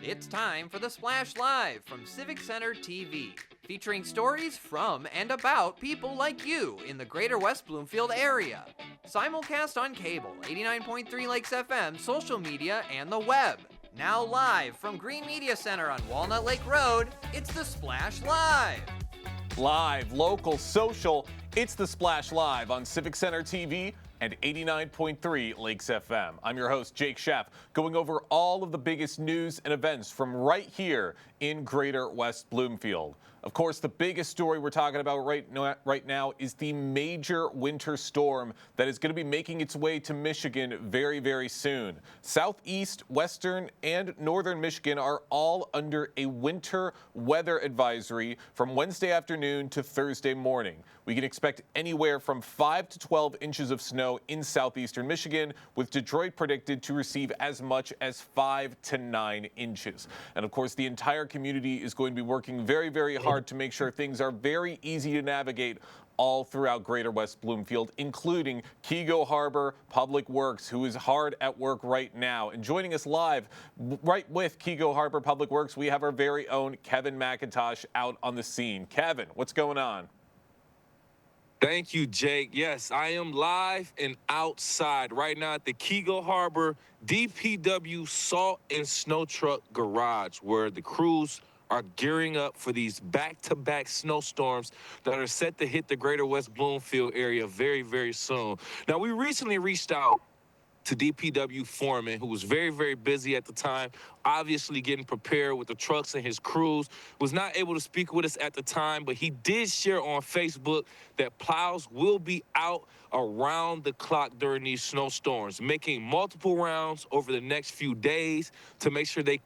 It's time for the Splash Live from Civic Center TV, featuring stories from and about people like you in the greater West Bloomfield area. Simulcast on cable, 89.3 Lakes FM, social media, and the web. Now live from Green Media Center on Walnut Lake Road, it's the Splash Live. Live, local, social, it's the Splash Live on Civic Center TV and 89.3 Lakes FM. I'm your host, Jake Sheff, going over all of the biggest news and events from right here in Greater West Bloomfield. Of course, the biggest story we're talking about right now is the major winter storm that is going to be making its way to Michigan very, very soon. Southeast, western, and northern Michigan are all under a winter weather advisory from Wednesday afternoon to Thursday morning. We can expect anywhere from 5 to 12 inches of snow in southeastern Michigan, with Detroit predicted to receive as much as 5 to 9 inches. And of course, the entire community is going to be working very, very hard to make sure things are very easy to navigate all throughout Greater West Bloomfield, including Keego Harbor Public Works, who is hard at work right now. And joining us live right with Keego Harbor Public Works, we have our very own Kevin McIntosh out on the scene. Kevin, what's going on? Thank you, Jake. Yes, I am live and outside right now at the Keego Harbor DPW Salt and Snow Truck Garage, where the crews are gearing up for these back-to-back snowstorms that are set to hit the Greater West Bloomfield area very, very soon. Now, we recently reached out to DPW foreman, who was very, very busy at the time, obviously getting prepared with the trucks and his crews, was not able to speak with us at the time, but he did share on Facebook that plows will be out around the clock during these snowstorms, making multiple rounds over the next few days to make sure they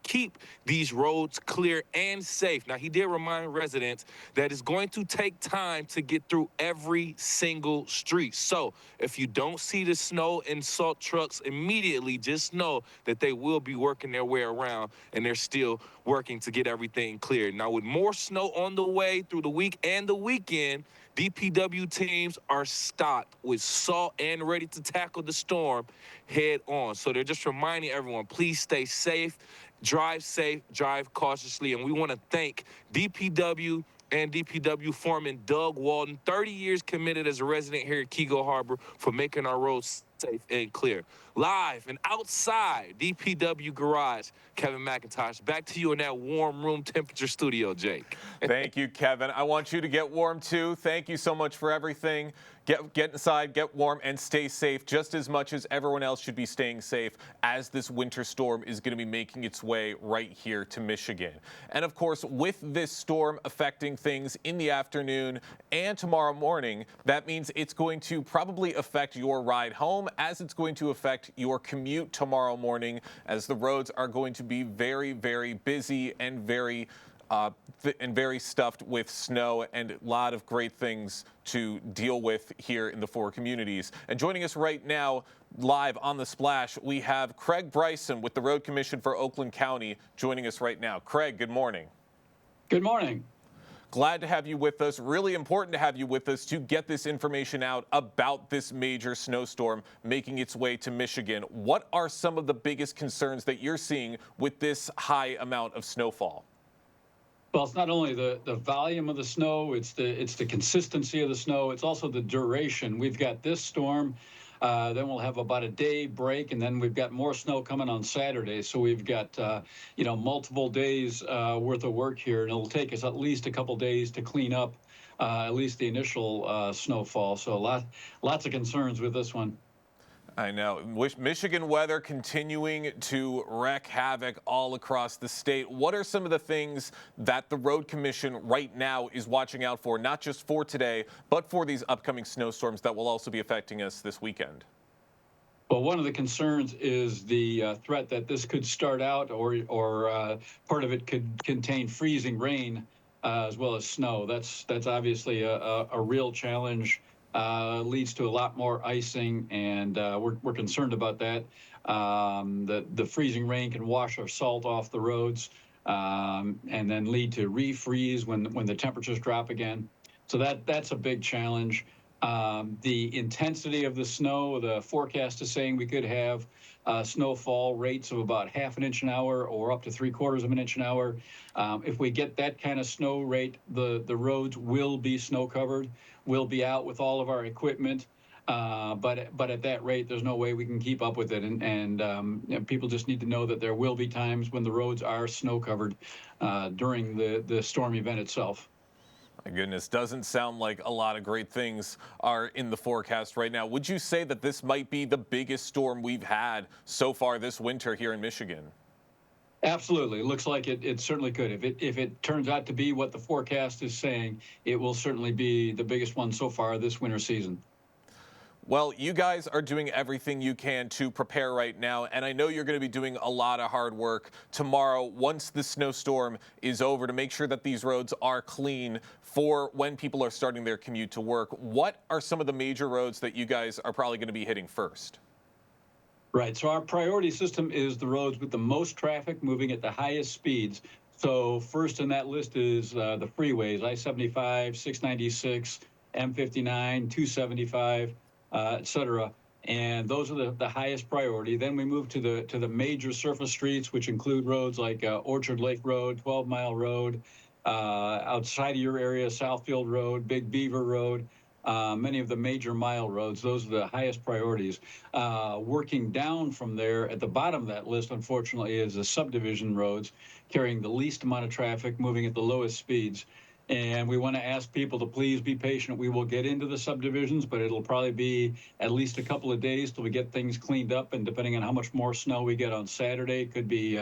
keep these roads clear and safe. Now, he did remind residents that it's going to take time to get through every single street. So if you don't see the snow and salt trucks immediately, just know that they will be working their way around, and they're still working to get everything cleared. Now, with more snow on the way through the week and the weekend, DPW teams are stocked with salt and ready to tackle the storm head on. So they're just reminding everyone, please stay safe, drive cautiously. And we want to thank DPW and DPW foreman Doug Walden, 30 years committed as a resident here at Keego Harbor, for making our roads safe and clear. Live and outside DPW garage, Kevin McIntosh. Back to you in that warm room temperature studio, Jake. Thank you, Kevin. I want you to get warm too. Thank you so much for everything. Get inside, get warm, and stay safe just as much as everyone else should be staying safe as this winter storm is going to be making its way right here to Michigan. And of course, with this storm affecting things in the afternoon and tomorrow morning, that means it's going to probably affect your ride home, as it's going to affect your commute tomorrow morning, as the roads are going to be very, very busy and very stuffed with snow, and a lot of great things to deal with here in the four communities. And joining us right now, live on the Splash, we have Craig Bryson with the Road Commission for Oakland County joining us right now. Craig, good morning. Good morning. Glad to have you with us. Really important to have you with us to get this information out about this major snowstorm making its way to Michigan. What are some of the biggest concerns that you're seeing with this high amount of snowfall? Well, it's not only the volume of the snow, it's the consistency of the snow. It's also the duration. We've got this storm, then we'll have about a day break, and then we've got more snow coming on Saturday. So we've got multiple days worth of work here, and it'll take us at least a couple days to clean up at least the initial snowfall. So lots of concerns with this one. I know. Michigan weather continuing to wreak havoc all across the state. What are some of the things that the Road Commission right now is watching out for, not just for today, but for these upcoming snowstorms that will also be affecting us this weekend? Well, one of the concerns is the threat that this could start out, or part of it could contain freezing rain as well as snow. That's obviously a real challenge. Leads to a lot more icing, and we're concerned about that. The freezing rain can wash our salt off the roads, and then lead to refreeze when the temperatures drop again. So that's a big challenge. The intensity of the snow, the forecast is saying we could have snowfall rates of about half an inch an hour or up to 3/4 of an inch an hour. If we get that kind of snow rate, the roads will be snow covered. We'll be out with all of our equipment. But at that rate, there's no way we can keep up with it. And people just need to know that there will be times when the roads are snow covered during the storm event itself. My goodness, doesn't sound like a lot of great things are in the forecast right now. Would you say that this might be the biggest storm we've had so far this winter here in Michigan? Absolutely. It looks like it certainly could. If it turns out to be what the forecast is saying, it will certainly be the biggest one so far this winter season. Well, you guys are doing everything you can to prepare right now, and I know you're going to be doing a lot of hard work tomorrow once the snowstorm is over to make sure that these roads are clean for when people are starting their commute to work. What are some of the major roads that you guys are probably going to be hitting first? Right. So our priority system is the roads with the most traffic moving at the highest speeds. So first in that list is the freeways, I-75, 696, M59, 275. Et cetera. And those are the highest priority. Then we move to the major surface streets, which include roads like Orchard Lake Road, 12 Mile Road, outside of your area, Southfield Road, Big Beaver Road, many of the major mile roads. Those are the highest priorities. Working down from there, at the bottom of that list, unfortunately, is the subdivision roads, carrying the least amount of traffic, moving at the lowest speeds. And we want to ask people to please be patient. We will get into the subdivisions, but it'll probably be at least a couple of days till we get things cleaned up. And depending on how much more snow we get on Saturday, it could be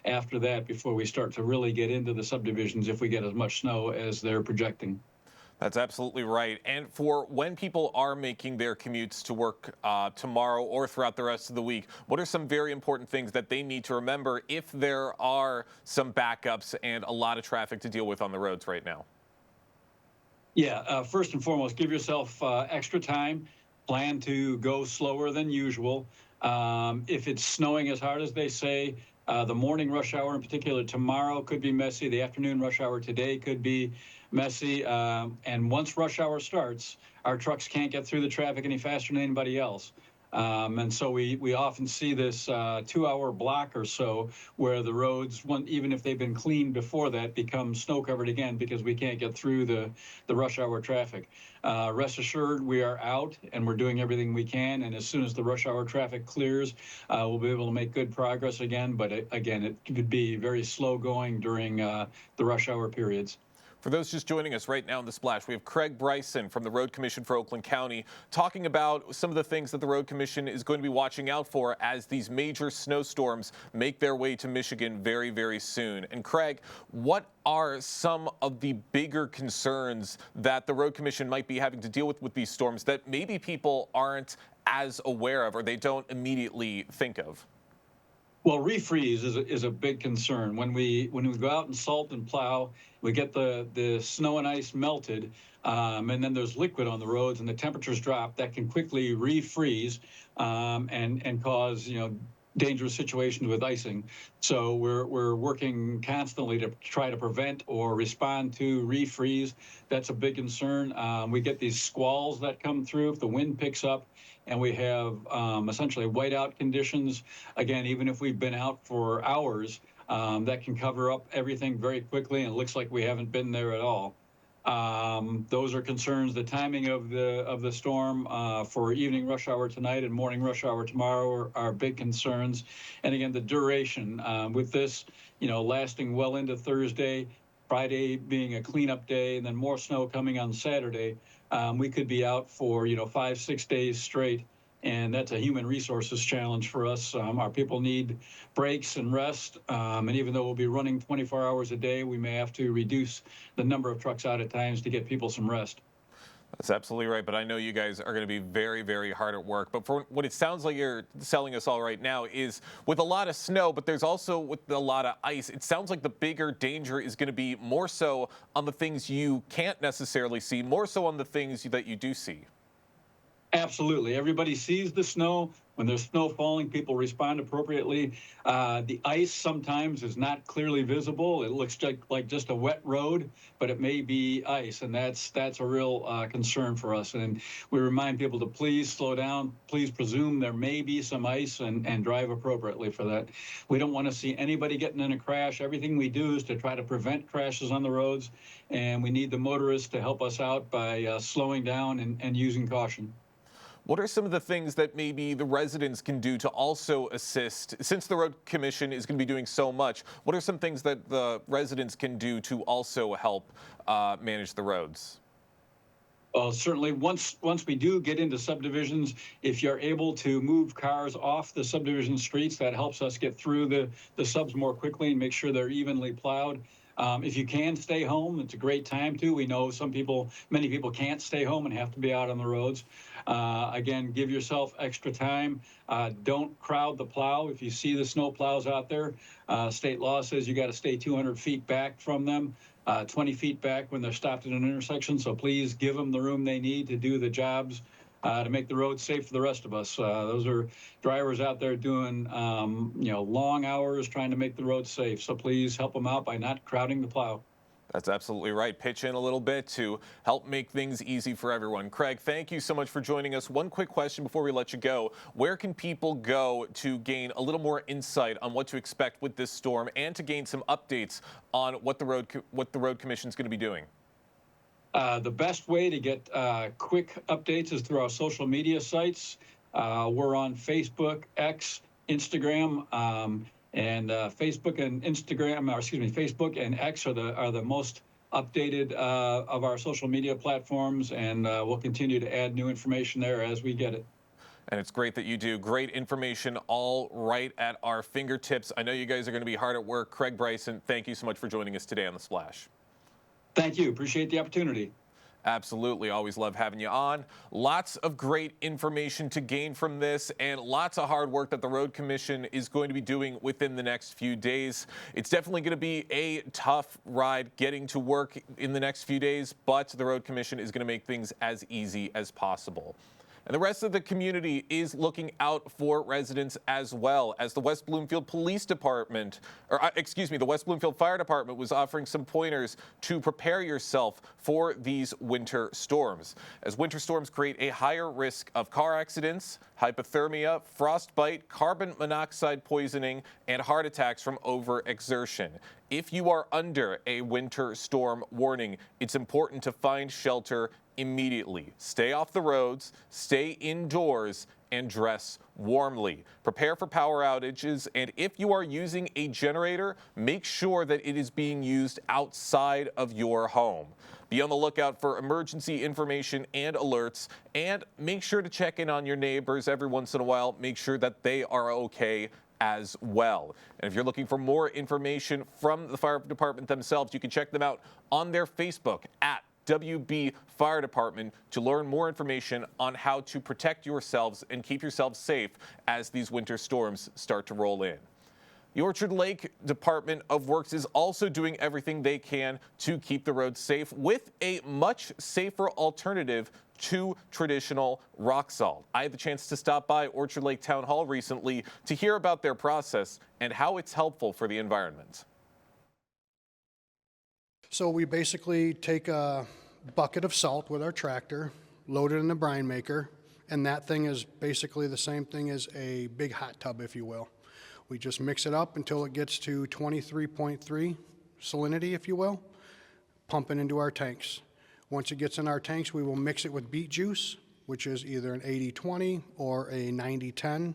after that before we start to really get into the subdivisions if we get as much snow as they're projecting. That's absolutely right. And for when people are making their commutes to work tomorrow or throughout the rest of the week, what are some very important things that they need to remember if there are some backups and a lot of traffic to deal with on the roads right now? Yeah, first and foremost, give yourself extra time. Plan to go slower than usual. If it's snowing as hard as they say, the morning rush hour in particular tomorrow could be messy. The afternoon rush hour today could be messy. And once rush hour starts, our trucks can't get through the traffic any faster than anybody else. And so we often see this 2-hour block or so where the roads, even if they've been cleaned before that, become snow covered again because we can't get through the rush hour traffic. Rest assured, we are out and we're doing everything we can. And as soon as the rush hour traffic clears, we'll be able to make good progress again. But again, it could be very slow going during the rush hour periods. For those just joining us right now in the Splash, we have Craig Bryson from the Road Commission for Oakland County talking about some of the things that the Road Commission is going to be watching out for as these major snowstorms make their way to Michigan very, very soon. And Craig, what are some of the bigger concerns that the Road Commission might be having to deal with these storms that maybe people aren't as aware of or they don't immediately think of? Well, refreeze is a big concern. When we go out and salt and plow, we get the snow and ice melted, and then there's liquid on the roads, and the temperatures drop. That can quickly refreeze and cause dangerous situations with icing. So we're working constantly to try to prevent or respond to refreeze. That's a big concern. We get these squalls that come through if the wind picks up. And we have essentially whiteout conditions. Again, even if we've been out for hours, that can cover up everything very quickly, and it looks like we haven't been there at all. Those are concerns. The timing of the storm for evening rush hour tonight and morning rush hour tomorrow are big concerns. And again, the duration with this, lasting well into Thursday, Friday being a cleanup day, and then more snow coming on Saturday. We could be out for 5-6 days straight, and that's a human resources challenge for us. Our people need breaks and rest, and even though we'll be running 24 hours a day, we may have to reduce the number of trucks out at times to get people some rest. That's absolutely right, but I know you guys are going to be very, very hard at work. But for what it sounds like you're selling us all right now is with a lot of snow, but there's also with a lot of ice, it sounds like the bigger danger is going to be more so on the things you can't necessarily see, more so on the things that you do see. Absolutely. Everybody sees the snow. When there's snow falling, people respond appropriately. The ice sometimes is not clearly visible. It looks like just a wet road, but it may be ice, and that's a real concern for us. And we remind people to please slow down, please presume there may be some ice, and drive appropriately for that. We don't want to see anybody getting in a crash. Everything we do is to try to prevent crashes on the roads, and we need the motorists to help us out by slowing down and using caution. What are some of the things that maybe the residents can do to also assist? Since the road commission is going to be doing so much, what are some things that the residents can do to also help manage the roads? Well, certainly once we do get into subdivisions, if you're able to move cars off the subdivision streets, that helps us get through the subs more quickly and make sure they're evenly plowed. If you can stay home, it's a great time to. We know many people can't stay home and have to be out on the roads. Again, give yourself extra time. Don't crowd the plow. If you see the snow plows out there, state law says you got to stay 200 feet back from them, 20 feet back when they're stopped at an intersection. So please give them the room they need to do the jobs to make the roads safe for the rest of us. Those are drivers out there doing, long hours trying to make the roads safe. So please help them out by not crowding the plow. That's absolutely right. Pitch in a little bit to help make things easy for everyone. Craig, thank you so much for joining us. One quick question before we let you go. Where can people go to gain a little more insight on what to expect with this storm and to gain some updates on what the road commission is going to be doing? The best way to get quick updates is through our social media sites. We're on Facebook, X, Instagram, and Facebook and X are the most updated of our social media platforms, and we'll continue to add new information there as we get it. And it's great that you do. Great information all right at our fingertips. I know you guys are going to be hard at work. Craig Bryson, thank you so much for joining us today on The Splash. Thank you. Appreciate the opportunity. Absolutely. Always love having you on. Lots of great information to gain from this and lots of hard work that the Road Commission is going to be doing within the next few days. It's definitely going to be a tough ride getting to work in the next few days, but the Road Commission is going to make things as easy as possible. And the rest of the community is looking out for residents as well, as the West Bloomfield Police Department, the West Bloomfield Fire Department was offering some pointers to prepare yourself for these winter storms. As winter storms create a higher risk of car accidents, hypothermia, frostbite, carbon monoxide poisoning, and heart attacks from overexertion. If you are under a winter storm warning, it's important to find shelter immediately. Stay off the roads, stay indoors, and dress warmly. Prepare for power outages, and if you are using a generator, make sure that it is being used outside of your home. Be on the lookout for emergency information and alerts, and make sure to check in on your neighbors every once in a while. Make sure that they are okay as well. And if you're looking for more information from the fire department themselves, you can check them out on their Facebook at WB Fire Department to learn more information on how to protect yourselves and keep yourselves safe as these winter storms start to roll in. The Orchard Lake Department of Works is also doing everything they can to keep the roads safe with a much safer alternative to traditional rock salt. I had the chance to stop by Orchard Lake Town Hall recently to hear about their process and how it's helpful for the environment. So we basically take a bucket of salt with our tractor, load it in the brine maker, and that thing is basically the same thing as a big hot tub, if you will. We just mix it up until it gets to 23.3 salinity, if you will, pump it into our tanks. Once it gets in our tanks, we will mix it with beet juice, which is either an 80-20 or a 90-10,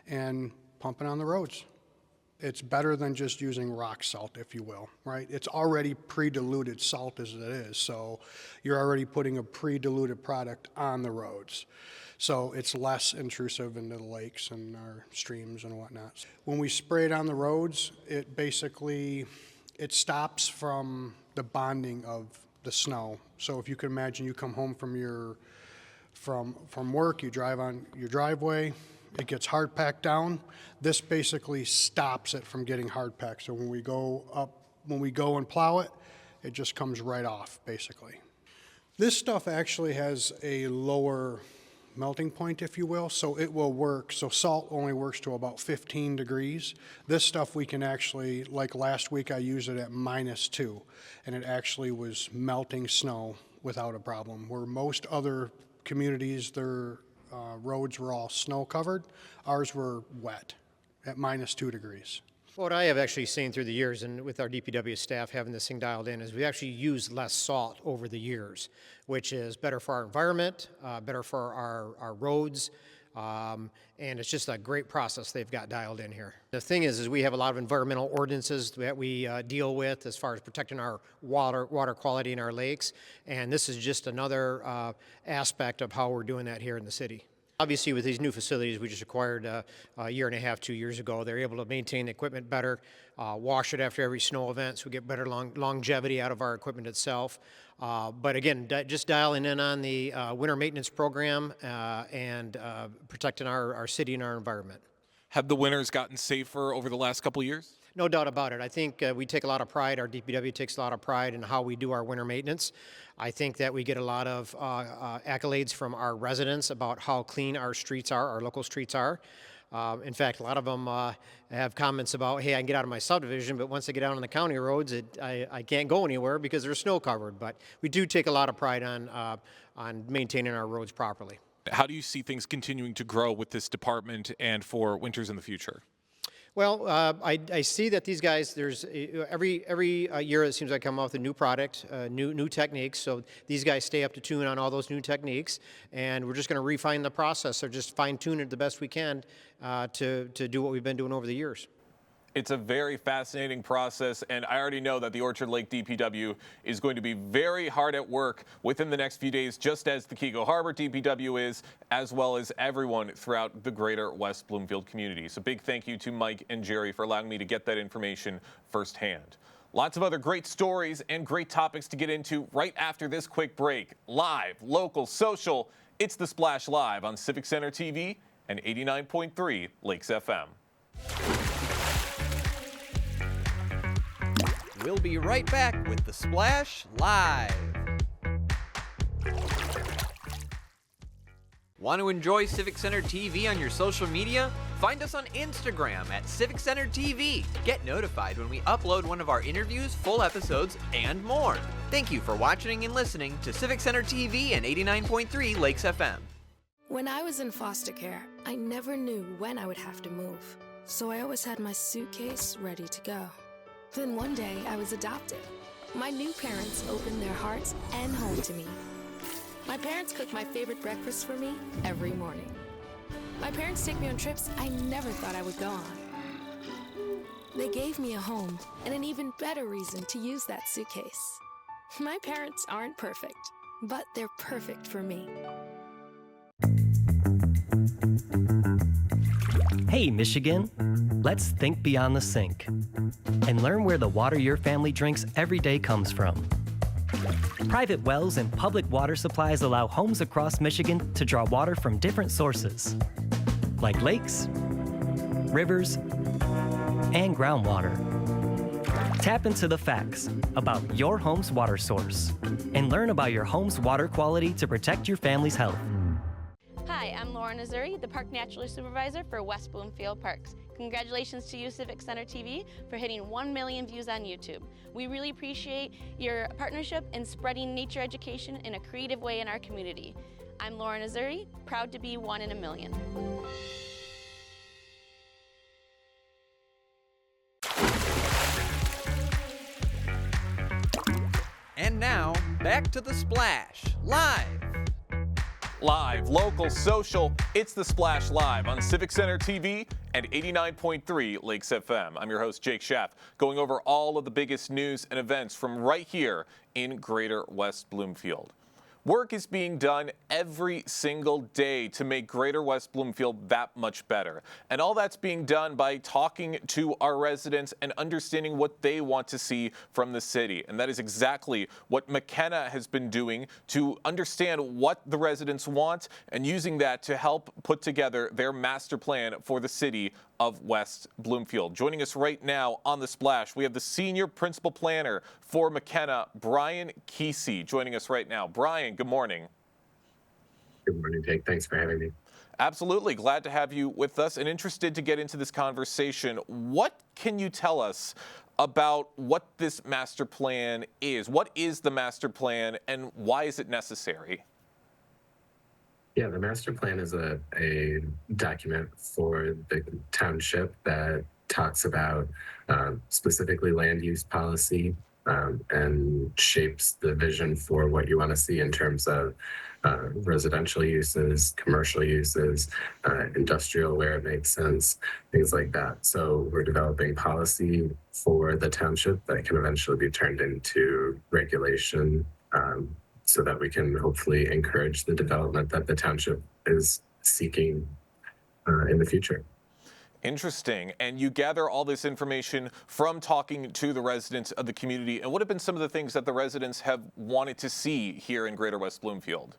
and pump it on the roads. It's better than just using rock salt, if you will, right? It's already pre-diluted salt as it is, so you're already putting a pre-diluted product on the roads. So it's less intrusive into the lakes and our streams and whatnot. When we spray it on the roads, it basically, it stops from the bonding of the snow. So if you can imagine, you come home from work, you drive on your driveway, it gets hard packed down. This basically stops it from getting hard packed. So when we go and plow it, it just comes right off, basically. This stuff actually has a lower melting point, if you will, so it will work. So salt only works to about 15 degrees. This stuff we can actually, like last week I used it at -2, and it actually was melting snow without a problem. Where most other communities, their roads were all snow covered, ours were wet at -2 degrees. What I have actually seen through the years, and with our DPW staff having this thing dialed in, is we actually use less salt over the years, which is better for our environment, better for our roads, and it's just a great process they've got dialed in here. The thing is we have a lot of environmental ordinances that we deal with as far as protecting our water quality in our lakes, and this is just another aspect of how we're doing that here in the city. Obviously, with these new facilities we just acquired a year and a half, 2 years ago, they're able to maintain the equipment better, wash it after every snow event, so we get better longevity out of our equipment itself. But again, just dialing in on the winter maintenance program and protecting our city and our environment. Have the winters gotten safer over the last couple of years? No doubt about it. I think we take a lot of pride, our DPW takes a lot of pride in how we do our winter maintenance. I think that we get a lot of accolades from our residents about how clean our streets are, our local streets are. In fact, a lot of them have comments about, hey, I can get out of my subdivision, but once I get out on the county roads, I can't go anywhere because they're snow covered. But we do take a lot of pride on maintaining our roads properly. How do you see things continuing to grow with this department and for winters in the future? Well, I see that these guys, there's every year it seems like come out with a new product, new techniques. So these guys stay up to tune on all those new techniques, and we're just going to refine the process or just fine tune it the best we can to do what we've been doing over the years. It's a very fascinating process, and I already know that the Orchard Lake DPW is going to be very hard at work within the next few days, just as the Keego Harbor DPW is, as well as everyone throughout the greater West Bloomfield community. So big thank you to Mike and Jerry for allowing me to get that information firsthand. Lots of other great stories and great topics to get into right after this quick break. Live, local, social, it's The Splash Live on Civic Center TV and 89.3 Lakes FM. We'll be right back with The Splash Live. Want to enjoy Civic Center TV on your social media? Find us on Instagram at Civic Center TV. Get notified when we upload one of our interviews, full episodes, and more. Thank you for watching and listening to Civic Center TV and 89.3 Lakes FM. When I was in foster care, I never knew when I would have to move. So I always had my suitcase ready to go. Then one day, I was adopted. My new parents opened their hearts and home to me. My parents cook my favorite breakfast for me every morning. My parents take me on trips I never thought I would go on. They gave me a home and an even better reason to use that suitcase. My parents aren't perfect, but they're perfect for me. Hey, Michigan, let's think beyond the sink and learn where the water your family drinks every day comes from. Private wells and public water supplies allow homes across Michigan to draw water from different sources, like lakes, rivers, and groundwater. Tap into the facts about your home's water source and learn about your home's water quality to protect your family's health. Hi, I'm Lauren Azuri, the Park Naturalist Supervisor for West Bloomfield Parks. Congratulations to you, Civic Center TV, for hitting 1 million views on YouTube. We really appreciate your partnership in spreading nature education in a creative way in our community. I'm Lauren Azuri, proud to be 1 in a million. And now, back to The Splash Live. Live, local, social, it's The Splash Live on Civic Center TV and 89.3 Lakes FM. I'm your host, Jake Schaff, going over all of the biggest news and events from right here in greater West Bloomfield. Work is being done every single day to make greater West Bloomfield that much better. And all that's being done by talking to our residents and understanding what they want to see from the city. And that is exactly what McKenna has been doing to understand what the residents want and using that to help put together their master plan for the city of West Bloomfield. Joining us right now on The Splash, we have the Senior Principal Planner for McKenna, Brian Kesey, joining us right now. Brian, good morning. Good morning, Jake. Thanks for having me. Absolutely. Glad to have you with us and interested to get into this conversation. What can you tell us about what this master plan is? What is the master plan and why is it necessary? Yeah, the master plan is a document for the township that talks about specifically land use policy and shapes the vision for what you want to see in terms of residential uses, commercial uses, industrial where it makes sense, things like that. So we're developing policy for the township that can eventually be turned into regulation so that we can hopefully encourage the development that the township is seeking in the future. Interesting. And you gather all this information from talking to the residents of the community. And what have been some of the things that the residents have wanted to see here in Greater West Bloomfield?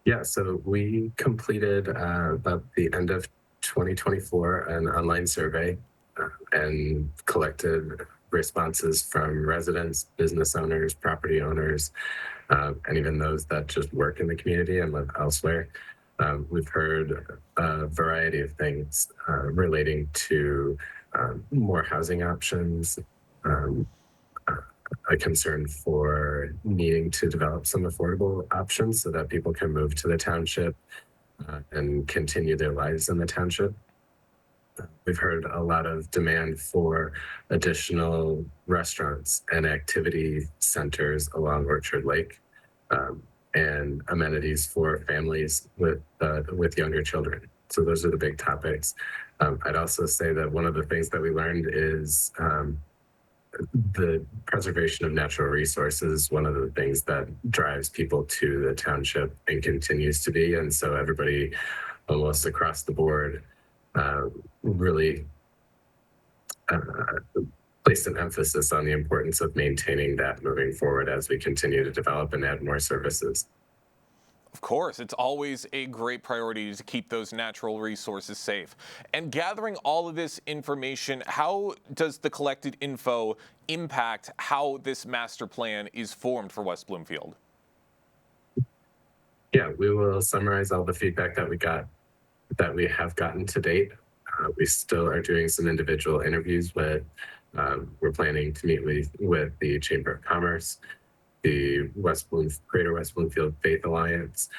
Yeah, so we completed about the end of 2024 an online survey and collected responses from residents, business owners, property owners, and even those that just work in the community and live elsewhere. We've heard a variety of things relating to more housing options, a concern for needing to develop some affordable options so that people can move to the township and continue their lives in the township. We've heard a lot of demand for additional restaurants and activity centers along Orchard Lake and amenities for families with younger children. So those are the big topics. I'd also say that one of the things that we learned is the preservation of natural resources, one of the things that drives people to the township and continues to be. And so everybody almost across the board really placed an emphasis on the importance of maintaining that moving forward as we continue to develop and add more services. Of course, it's always a great priority to keep those natural resources safe. And gathering all of this information, how does the collected info impact how this master plan is formed for West Bloomfield? Yeah, we will summarize all the feedback that we have gotten to date. We still are doing some individual interviews with, we're planning to meet with the Chamber of Commerce, the Greater West Bloomfield Faith Alliance.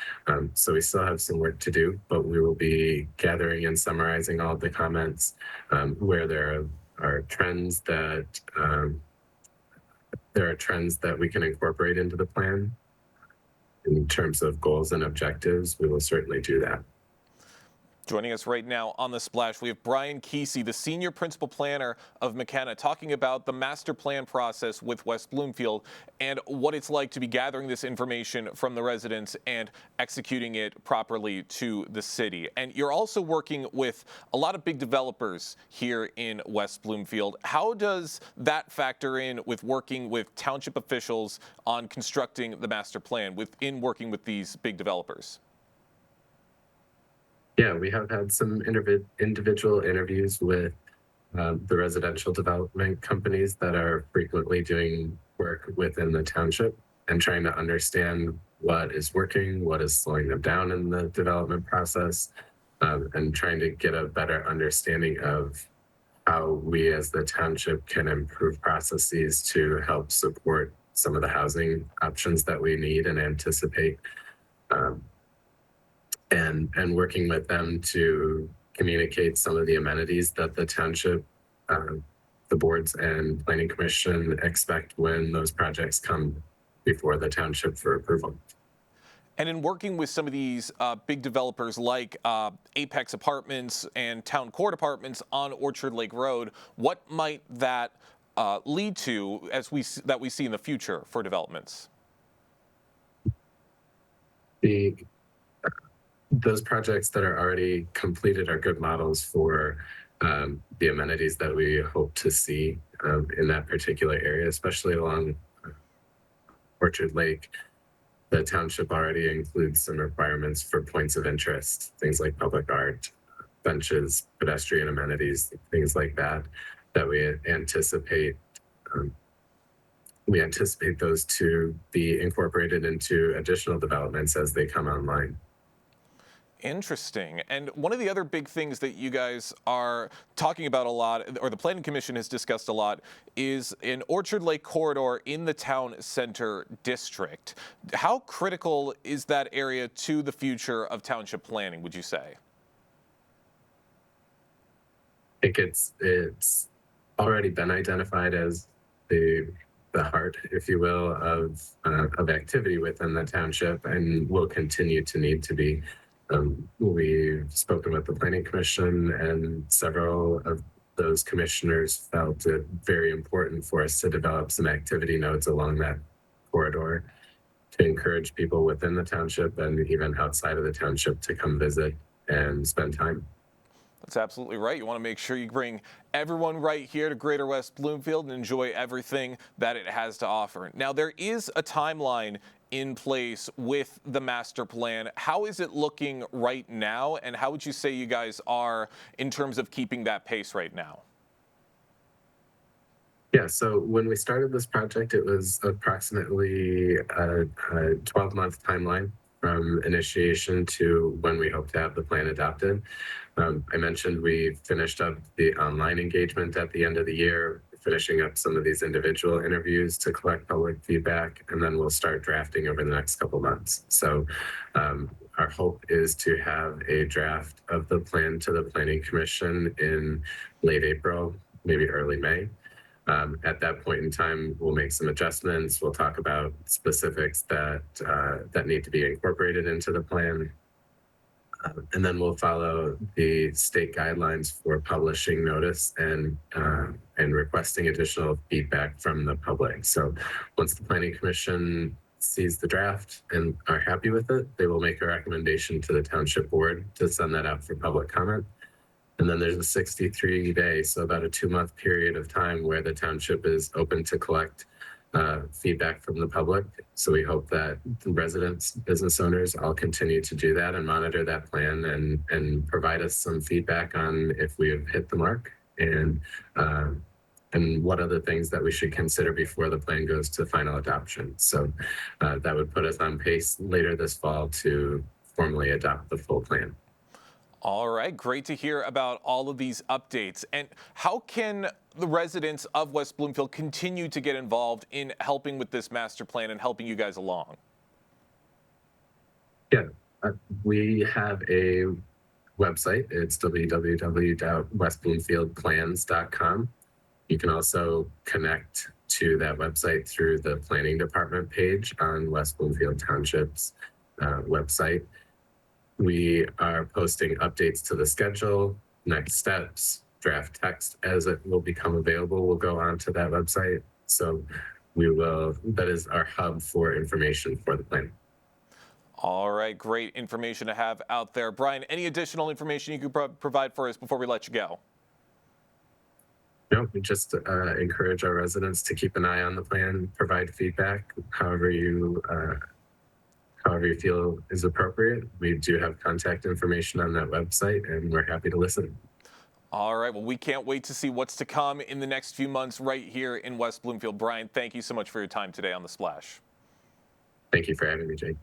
So we still have some work to do, but we will be gathering and summarizing all of the comments where there are trends that we can incorporate into the plan. In terms of goals and objectives, we will certainly do that. Joining us right now on The Splash, we have Brian Kesey, the Senior Principal Planner of McKenna, talking about the master plan process with West Bloomfield and what it's like to be gathering this information from the residents and executing it properly to the city. And you're also working with a lot of big developers here in West Bloomfield. How does that factor in with working with township officials on constructing the master plan, in working with these big developers? Yeah, we have had some individual interviews with the residential development companies that are frequently doing work within the township and trying to understand what is working, what is slowing them down in the development process, and trying to get a better understanding of how we as the township can improve processes to help support some of the housing options that we need and anticipate. And working with them to communicate some of the amenities that the township, the boards and planning commission expect when those projects come before the township for approval. And in working with some of these big developers like Apex Apartments and Town Court Apartments on Orchard Lake Road, what might that lead to that we see in the future for developments? Those projects that are already completed are good models for the amenities that we hope to see in that particular area, especially along Orchard Lake. The township already includes some requirements for points of interest, things like public art, benches, pedestrian amenities, things like that, that we anticipate we anticipate those to be incorporated into additional developments as they come online. Interesting. And one of the other big things that you guys are talking about a lot, or the Planning Commission has discussed a lot, is an Orchard Lake corridor in the town center district. How critical is that area to the future of township planning, would you say? I think it's already been identified as the heart, if you will, of activity within the township, and will continue to need to be. We've spoken with the Planning Commission, and several of those commissioners felt it very important for us to develop some activity nodes along that corridor to encourage people within the township and even outside of the township to come visit and spend time. That's absolutely right. You want to make sure you bring everyone right here to Greater West Bloomfield and enjoy everything that it has to offer. Now, there is a timeline in place with the master plan. How is it looking right now, and how would you say you guys are in terms of keeping that pace right now? Yeah, so when we started this project, it was approximately a 12-month timeline from initiation to when we hope to have the plan adopted. I mentioned we finished up the online engagement at the end of the year, finishing up some of these individual interviews to collect public feedback, and then we'll start drafting over the next couple months. So our hope is to have a draft of the plan to the Planning Commission in late April, maybe early May. At that point in time, we'll make some adjustments. We'll talk about specifics that need to be incorporated into the plan. And then we'll follow the state guidelines for publishing notice and requesting additional feedback from the public. So once the Planning Commission sees the draft and are happy with it, they will make a recommendation to the Township Board to send that out for public comment. And then there's a 63-day, so about a 2-month period of time where the township is open to collect feedback from the public. So we hope that residents, business owners all continue to do that and monitor that plan and provide us some feedback on if we have hit the mark and what other things that we should consider before the plan goes to final adoption. So that would put us on pace later this fall to formally adopt the full plan. All right, great to hear about all of these updates. And how can the residents of West Bloomfield continue to get involved in helping with this master plan and helping you guys along? Yeah, we have a website. It's www.westbloomfieldplans.com. You can also connect to that website through the Planning Department page on West Bloomfield Township's website. We are posting updates to the schedule, next steps, draft text as it will become available will go onto that website. So that is our hub for information for the plan. All right, great information to have out there. Brian, any additional information you could provide for us before we let you go? No, we just encourage our residents to keep an eye on the plan, provide feedback, however you feel is appropriate. We do have contact information on that website, and we're happy to listen. All right, well, we can't wait to see what's to come in the next few months right here in West Bloomfield. Brian, thank you so much for your time today on The Splash. Thank you for having me, Jake.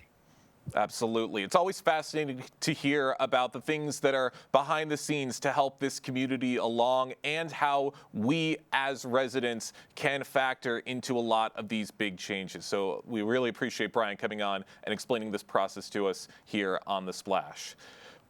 Absolutely. It's always fascinating to hear about the things that are behind the scenes to help this community along and how we as residents can factor into a lot of these big changes. So we really appreciate Brian coming on and explaining this process to us here on The Splash.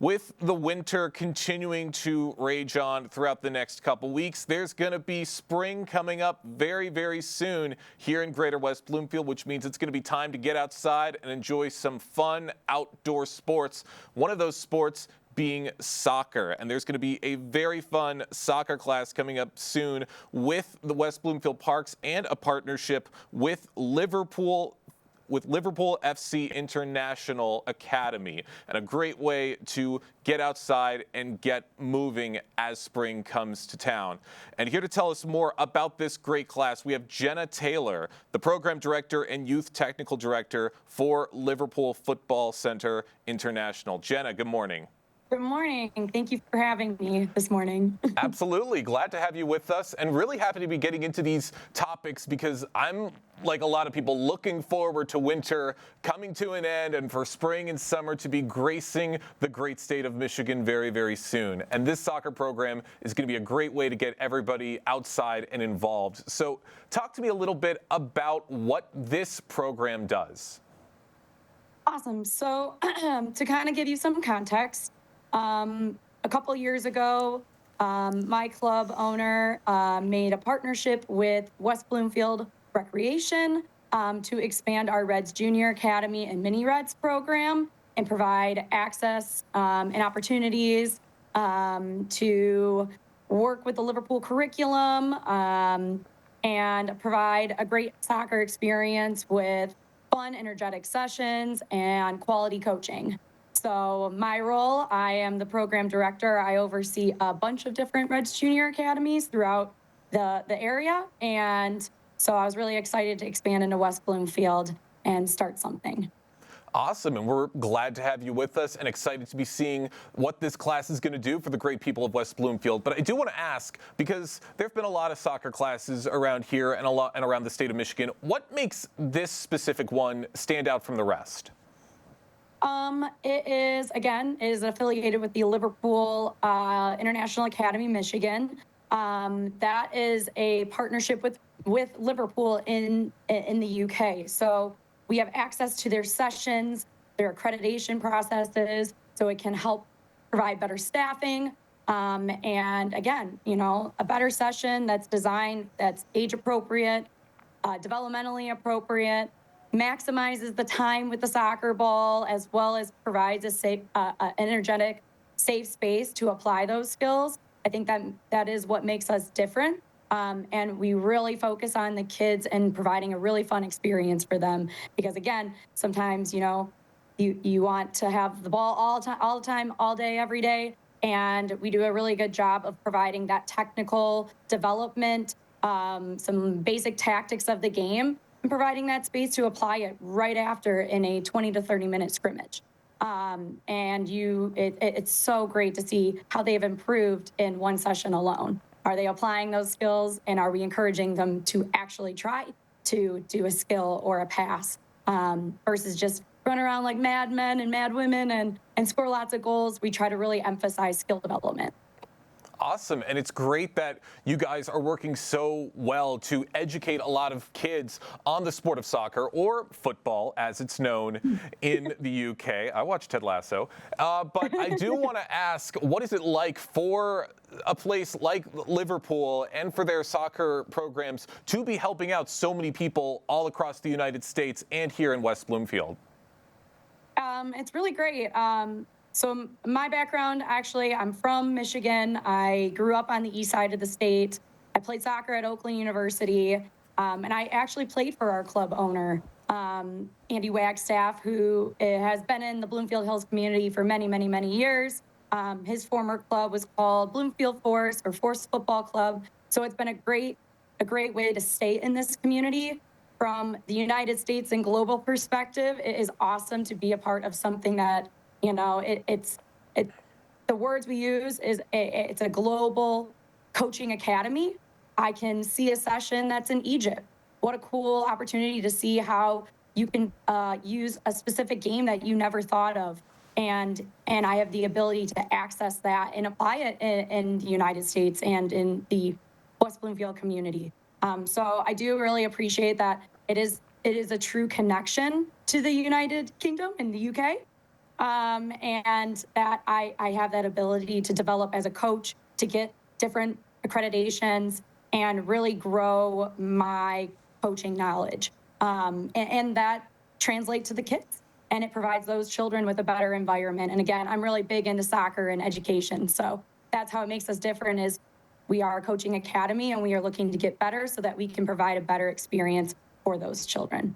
With the winter continuing to rage on throughout the next couple weeks, there's going to be spring coming up very, very soon here in Greater West Bloomfield, which means it's going to be time to get outside and enjoy some fun outdoor sports. One of those sports being soccer. And there's going to be a very fun soccer class coming up soon with the West Bloomfield Parks and a partnership with Liverpool FC International Academy, and a great way to get outside and get moving as spring comes to town. And here to tell us more about this great class, we have Jenna Taylor, the Program Director and Youth Technical Director for Liverpool Football Center International. Jenna, good morning. Good morning. Thank you for having me this morning. Absolutely. Glad to have you with us and really happy to be getting into these topics because I'm, like a lot of people, looking forward to winter coming to an end and for spring and summer to be gracing the great state of Michigan very, very soon. And this soccer program is going to be a great way to get everybody outside and involved. So talk to me a little bit about what this program does. Awesome. So to kind of give you some context, a couple years ago, my club owner made a partnership with West Bloomfield Recreation to expand our Reds Junior Academy and Mini Reds program and provide access and opportunities to work with the Liverpool curriculum and provide a great soccer experience with fun, energetic sessions and quality coaching. So my role, I am the program director. I oversee a bunch of different Reds Junior Academies throughout the area. And so I was really excited to expand into West Bloomfield and start something. Awesome, and we're glad to have you with us and excited to be seeing what this class is going to do for the great people of West Bloomfield. But I do want to ask, because there have been a lot of soccer classes around here and around the state of Michigan, what makes this specific one stand out from the rest? It is affiliated with the Liverpool International Academy, Michigan. That is a partnership with Liverpool in the UK. So we have access to their sessions, their accreditation processes, so it can help provide better staffing. And again, a better session that's designed, that's age appropriate, developmentally appropriate, maximizes the time with the soccer ball, as well as provides a safe, energetic, safe space to apply those skills. I think that is what makes us different. And we really focus on the kids and providing a really fun experience for them. Because again, sometimes, you want to have the ball all the time, all day, every day. And we do a really good job of providing that technical development, some basic tactics of the game, and providing that space to apply it right after in a 20 to 30 minute scrimmage. It's so great to see how they've improved in one session alone. Are they applying those skills, and are we encouraging them to actually try to do a skill or a pass versus just run around like mad men and mad women and score lots of goals? We try to really emphasize skill development. Awesome, and it's great that you guys are working so well to educate a lot of kids on the sport of soccer, or football as it's known in the UK. I watch Ted Lasso, but I do want to ask, what is it like for a place like Liverpool and for their soccer programs to be helping out so many people all across the United States and here in West Bloomfield? It's really great. So my background, actually, I'm from Michigan. I grew up on the east side of the state. I played soccer at Oakland University, and I actually played for our club owner, Andy Wagstaff, who has been in the Bloomfield Hills community for many, many, many years. His former club was called Bloomfield Force, or Force Football Club. So it's been a great way to stay in this community. From the United States and global perspective, it is awesome to be a part of something that, the words we use is it's a global coaching academy. I can see a session that's in Egypt. What a cool opportunity to see how you can use a specific game that you never thought of. And I have the ability to access that and apply it in the United States and in the West Bloomfield community. So I do really appreciate that it is a true connection to the United Kingdom and the UK. And that I have that ability to develop as a coach, to get different accreditations and really grow my coaching knowledge. And that translates to the kids, and it provides those children with a better environment. And again, I'm really big into soccer and education. So that's how it makes us different, is we are a coaching academy and we are looking to get better so that we can provide a better experience for those children.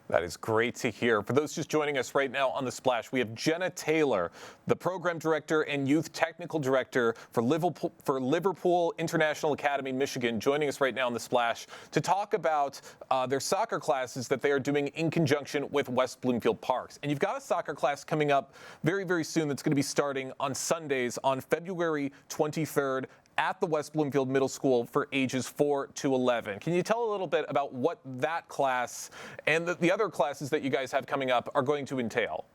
That is great to hear. For those just joining us right now on The Splash, we have Jenna Taylor, the Program Director and Youth Technical Director for Liverpool International Academy, Michigan, joining us right now on The Splash to talk about their soccer classes that they are doing in conjunction with West Bloomfield Parks. And you've got a soccer class coming up very, very soon that's going to be starting on Sundays on February 23rd at the West Bloomfield Middle School for ages 4 to 11. Can you tell a little bit about what that class and the other classes that you guys have coming up are going to entail?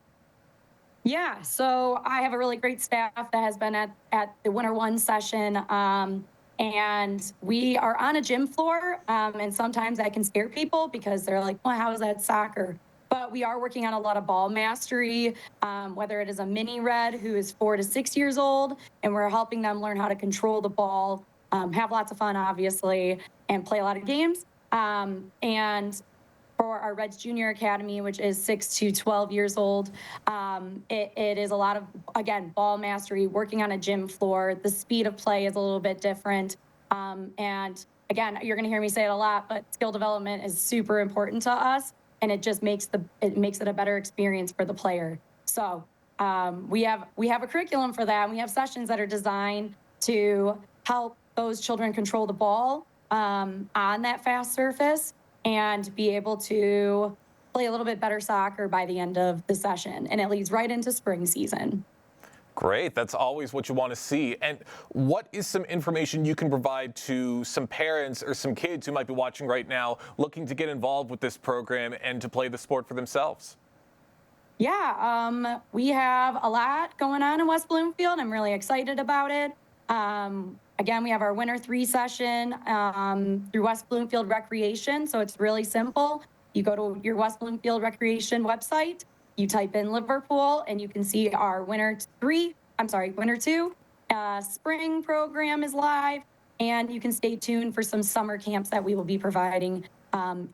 Yeah, so I have a really great staff that has been at the Winter 1 session, and we are on a gym floor, and sometimes that can scare people because they're like, well, how is that soccer? But we are working on a lot of ball mastery, whether it is a mini red who is 4 to 6 years old, and we're helping them learn how to control the ball, have lots of fun, obviously, and play a lot of games. And for our Reds Junior Academy, which is 6 to 12 years old, it is a lot of, again, ball mastery, working on a gym floor. The speed of play is a little bit different. And again, you're going to hear me say it a lot, but skill development is super important to us. And it just makes it a better experience for the player. So we have a curriculum for that. And we have sessions that are designed to help those children control the ball on that fast surface and be able to play a little bit better soccer by the end of the session. And it leads right into spring season. Great. That's always what you want to see. And what is some information you can provide to some parents or some kids who might be watching right now looking to get involved with this program and to play the sport for themselves? Yeah, we have a lot going on in West Bloomfield. I'm really excited about it. Again, we have our Winter 3 session through West Bloomfield Recreation. So it's really simple. You go to your West Bloomfield Recreation website, you type in Liverpool, and you can see our Winter 2 spring program is live, and you can stay tuned for some summer camps that we will be providing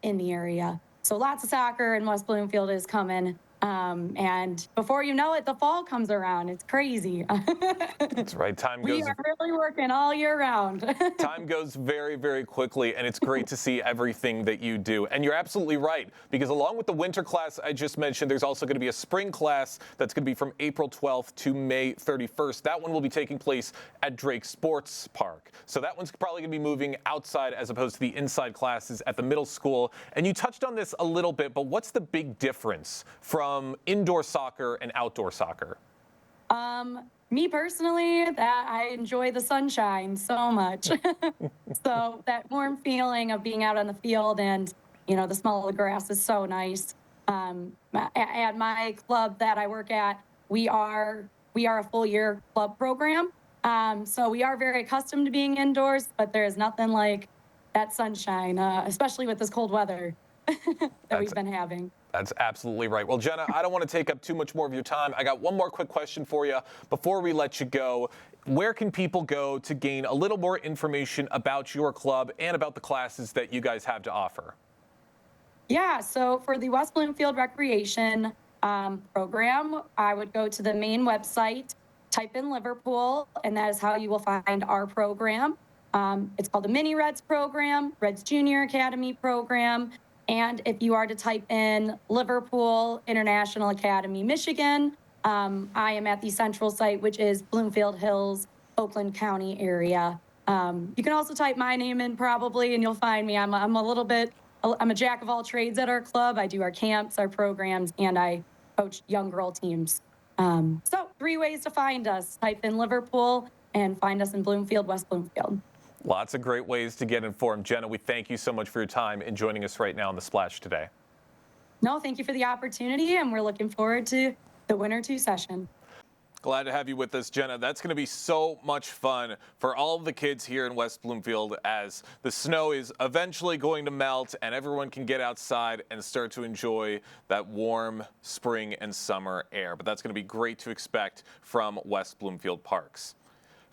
in the area. So lots of soccer in West Bloomfield is coming. And before you know it, the fall comes around. It's crazy. That's right. We are really working all year round. Time goes very, very quickly, and it's great to see everything that you do. And you're absolutely right, because along with the winter class I just mentioned, there's also going to be a spring class that's going to be from April 12th to May 31st. That one will be taking place at Drake Sports Park. So that one's probably going to be moving outside as opposed to the inside classes at the middle school. And you touched on this a little bit, but what's the big difference from indoor soccer and outdoor soccer? Me personally, that I enjoy the sunshine so much. So that warm feeling of being out on the field and, the smell of the grass is so nice. At my club that I work at, we are a full year club program. So we are very accustomed to being indoors, but there is nothing like that sunshine, especially with this cold weather that we've been having. That's absolutely right. Well, Jenna, I don't want to take up too much more of your time. I got one more quick question for you before we let you go. Where can people go to gain a little more information about your club and about the classes that you guys have to offer? Yeah, so for the West Bloomfield Recreation program, I would go to the main website, type in Liverpool, and that is how you will find our program. It's called the Mini Reds program, Reds Junior Academy program. And if you are to type in Liverpool International Academy, Michigan, I am at the central site, which is Bloomfield Hills, Oakland County area. You can also type my name in probably, and you'll find me. I'm a jack of all trades at our club. I do our camps, our programs, and I coach young girl teams. So 3 ways to find us. Type in Liverpool and find us in Bloomfield, West Bloomfield. Lots of great ways to get informed. Jenna, we thank you so much for your time and joining us right now on The Splash today. No, thank you for the opportunity, and we're looking forward to the Winter 2 session. Glad to have you with us, Jenna. That's going to be so much fun for all of the kids here in West Bloomfield as the snow is eventually going to melt and everyone can get outside and start to enjoy that warm spring and summer air. But that's going to be great to expect from West Bloomfield Parks.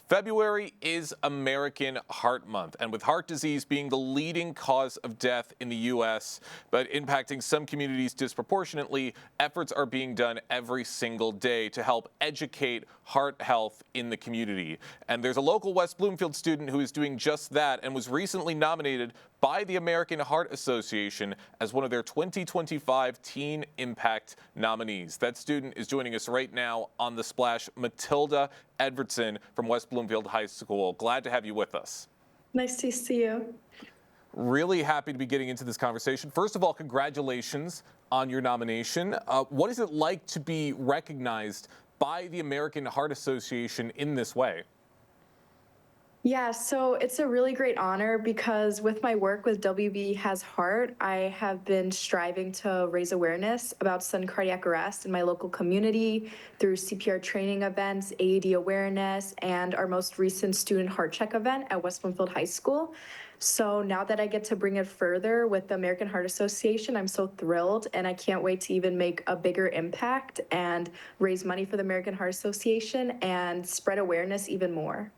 February is American Heart Month, and with heart disease being the leading cause of death in the U.S., but impacting some communities disproportionately, efforts are being done every single day to help educate heart health in the community. And there's a local West Bloomfield student who is doing just that and was recently nominated by by the American Heart Association as one of their 2025 Teen Impact nominees. That student is joining us right now on The Splash, Matilda Edvardson from West Bloomfield High School. Glad to have you with us. Nice to see you. Really happy to be getting into this conversation. First of all, congratulations on your nomination. What is it like to be recognized by the American Heart Association in this way? Yeah, so it's a really great honor because with my work with WB Has Heart, I have been striving to raise awareness about sudden cardiac arrest in my local community through CPR training events, AED awareness, and our most recent student heart check event at West Bloomfield High School. So now that I get to bring it further with the American Heart Association, I'm so thrilled, and I can't wait to even make a bigger impact and raise money for the American Heart Association and spread awareness even more.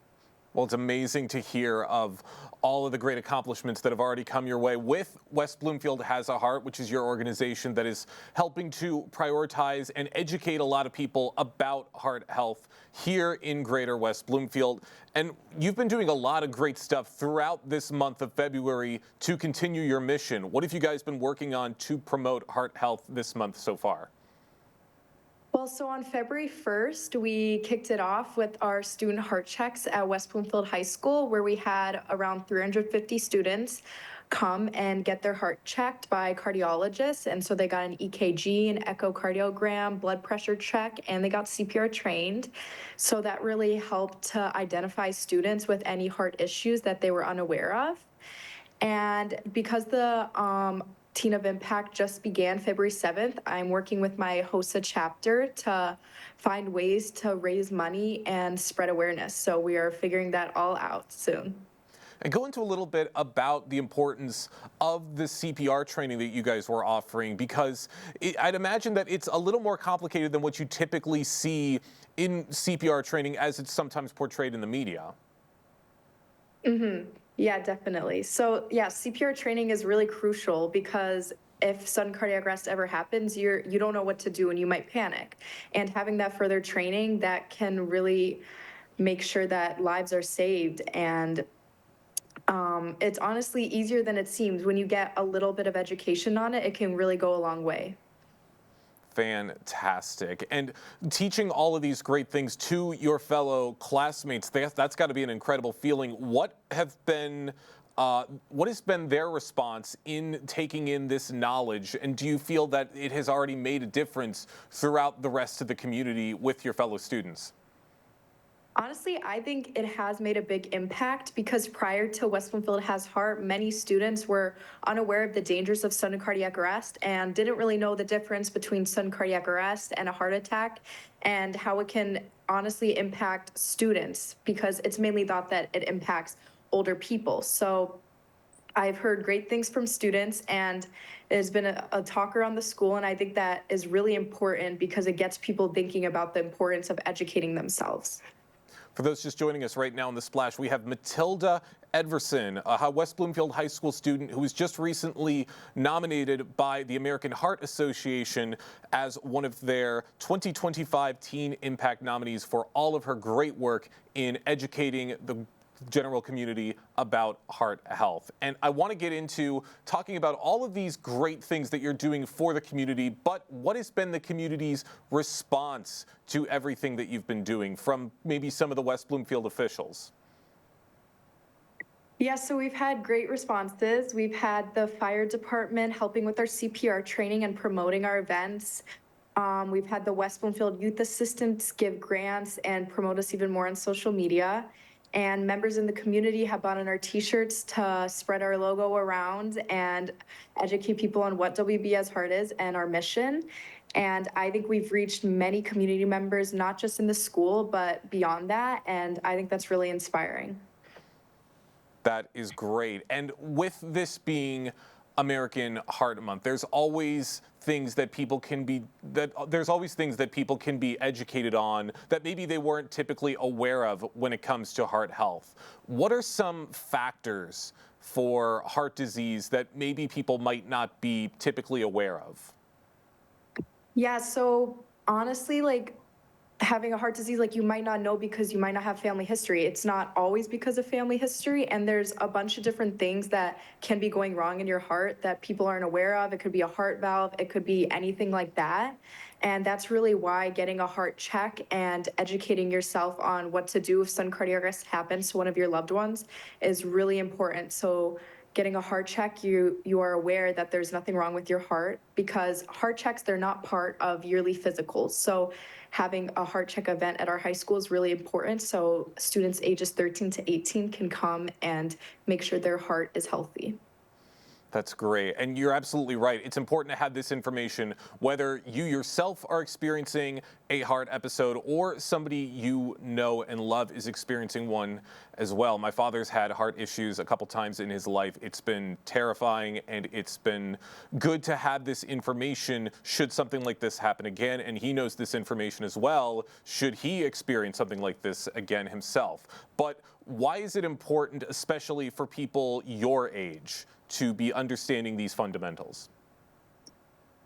Well, it's amazing to hear of all of the great accomplishments that have already come your way with West Bloomfield Has a Heart, which is your organization that is helping to prioritize and educate a lot of people about heart health here in Greater West Bloomfield. And you've been doing a lot of great stuff throughout this month of February to continue your mission. What have you guys been working on to promote heart health this month so far? Well, so on February 1st, we kicked it off with our student heart checks at West Bloomfield High School, where we had around 350 students come and get their heart checked by cardiologists. And so they got an EKG, an echocardiogram, blood pressure check, and they got CPR trained. So that really helped to identify students with any heart issues that they were unaware of. And because the Teen of Impact just began February 7th, I'm working with my HOSA chapter to find ways to raise money and spread awareness. So we are figuring that all out soon. And go into a little bit about the importance of the CPR training that you guys were offering, because I'd imagine that it's a little more complicated than what you typically see in CPR training as it's sometimes portrayed in the media. Mm-hmm. Yeah, definitely. So yeah, CPR training is really crucial because if sudden cardiac arrest ever happens, you don't know what to do and you might panic. And having that further training, that can really make sure that lives are saved. And it's honestly easier than it seems. When you get a little bit of education on it, it can really go a long way. Fantastic. And teaching all of these great things to your fellow classmates, that's got to be an incredible feeling. What has been their response in taking in this knowledge? And do you feel that it has already made a difference throughout the rest of the community with your fellow students? Honestly, I think it has made a big impact because prior to West Bloomfield Has Heart, many students were unaware of the dangers of sudden cardiac arrest and didn't really know the difference between sudden cardiac arrest and a heart attack and how it can honestly impact students because it's mainly thought that it impacts older people. So I've heard great things from students, and there's been a talk around the school, and I think that is really important because it gets people thinking about the importance of educating themselves. For those just joining us right now in The Splash, we have Matilda Edvardson, a West Bloomfield High School student who was just recently nominated by the American Heart Association as one of their 2025 Teen Impact nominees for all of her great work in educating the general community about heart health. And I want to get into talking about all of these great things that you're doing for the community, but what has been the community's response to everything that you've been doing from maybe some of the West Bloomfield officials? Yeah, so we've had great responses. We've had the fire department helping with our CPR training and promoting our events. We've had the West Bloomfield Youth Assistants give grants and promote us even more on social media. And members in the community have bought on our t-shirts to spread our logo around and educate people on what WB Has Heart is and our mission. And I think we've reached many community members, not just in the school, but beyond that. And I think that's really inspiring. That is great. And with this being American Heart Month, there's always things that people can be educated on that maybe they weren't typically aware of when it comes to heart health. What are some factors for heart disease that maybe people might not be typically aware of? Yeah, so honestly, having a heart disease, like, you might not know because you might not have family history. It's not always because of family history, and there's a bunch of different things that can be going wrong in your heart that people aren't aware of. It could be a heart valve, it could be anything like that. And that's really why getting a heart check and educating yourself on what to do if sudden cardiac arrest happens to one of your loved ones is really important. So getting a heart check, you are aware that there's nothing wrong with your heart, because heart checks, they're not part of yearly physicals. So having a heart check event at our high school is really important, so students ages 13 to 18 can come and make sure their heart is healthy. That's great. And you're absolutely right. It's important to have this information, whether you yourself are experiencing a heart episode or somebody you know and love is experiencing one as well. My father's had heart issues a couple times in his life. It's been terrifying, and it's been good to have this information should something like this happen again. And he knows this information as well should he experience something like this again himself. But why is it important, especially for people your age, to be understanding these fundamentals?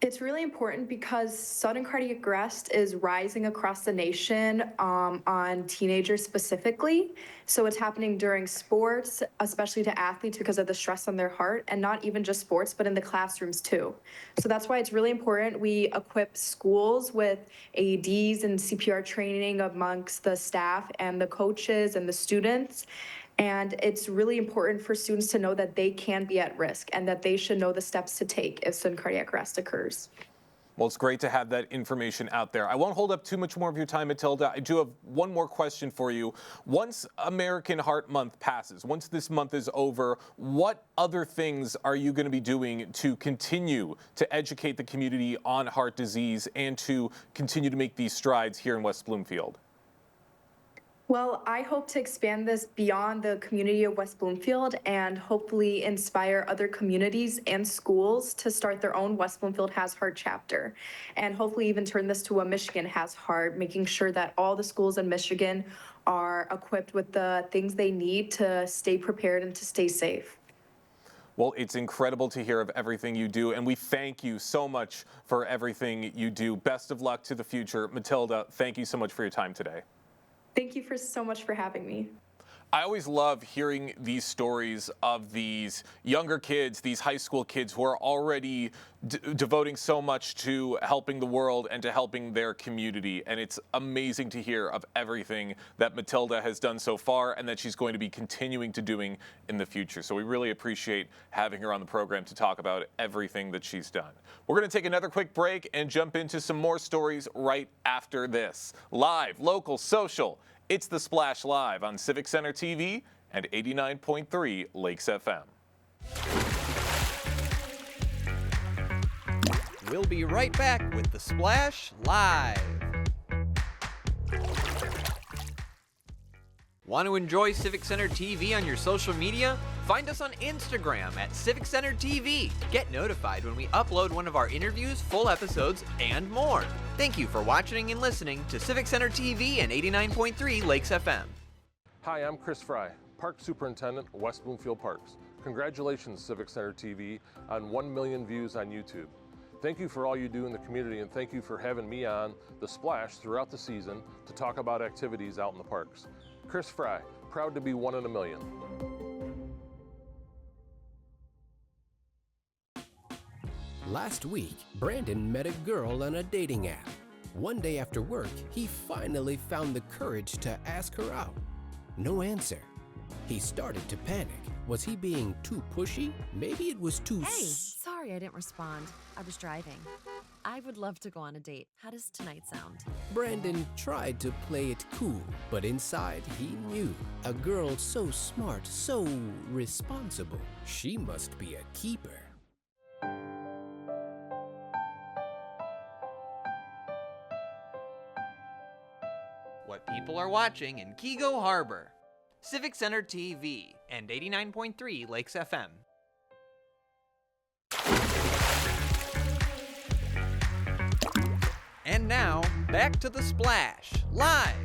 It's really important because sudden cardiac arrest is rising across the nation on teenagers specifically. So it's happening during sports, especially to athletes because of the stress on their heart, and not even just sports, but in the classrooms too. So that's why it's really important we equip schools with AEDs and CPR training amongst the staff and the coaches and the students. And it's really important for students to know that they can be at risk and that they should know the steps to take if sudden cardiac arrest occurs. Well, it's great to have that information out there. I won't hold up too much more of your time, Matilda. I do have one more question for you. Once American Heart Month passes, once this month is over, what other things are you going to be doing to continue to educate the community on heart disease and to continue to make these strides here in West Bloomfield? Well, I hope to expand this beyond the community of West Bloomfield and hopefully inspire other communities and schools to start their own West Bloomfield Has Heart chapter, and hopefully even turn this to a Michigan Has Heart, making sure that all the schools in Michigan are equipped with the things they need to stay prepared and to stay safe. Well, it's incredible to hear of everything you do, and we thank you so much for everything you do. Best of luck to the future. Matilda, thank you so much for your time today. Thank you so much for having me. I always love hearing these stories of these younger kids, these high school kids who are already devoting so much to helping the world and to helping their community. And it's amazing to hear of everything that Matilda has done so far and that she's going to be continuing to doing in the future. So we really appreciate having her on the program to talk about everything that she's done. We're going to take another quick break and jump into some more stories right after this. Live, local, social. It's The Splash Live on Civic Center TV and 89.3 Lakes FM. We'll be right back with The Splash Live. Want to enjoy Civic Center TV on your social media? Find us on Instagram at Civic Center TV. Get notified when we upload one of our interviews, full episodes, and more. Thank you for watching and listening to Civic Center TV and 89.3 Lakes FM. Hi, I'm Chris Fry, Park Superintendent, West Bloomfield Parks. Congratulations, Civic Center TV, on 1 million views on YouTube. Thank you for all you do in the community, and thank you for having me on The Splash throughout the season to talk about activities out in the parks. Chris Fry, proud to be 1 in a million. Last week, Brandon met a girl on a dating app. One day after work, he finally found the courage to ask her out. No answer. He started to panic. Was he being too pushy? Maybe it was too... Hey, sorry I didn't respond. I was driving. I would love to go on a date. How does tonight sound? Brandon tried to play it cool, but inside he knew. A girl so smart, so responsible. She must be a keeper. What people are watching in Keego Harbor. Civic Center TV and 89.3 Lakes FM. And now, back to The Splash, live.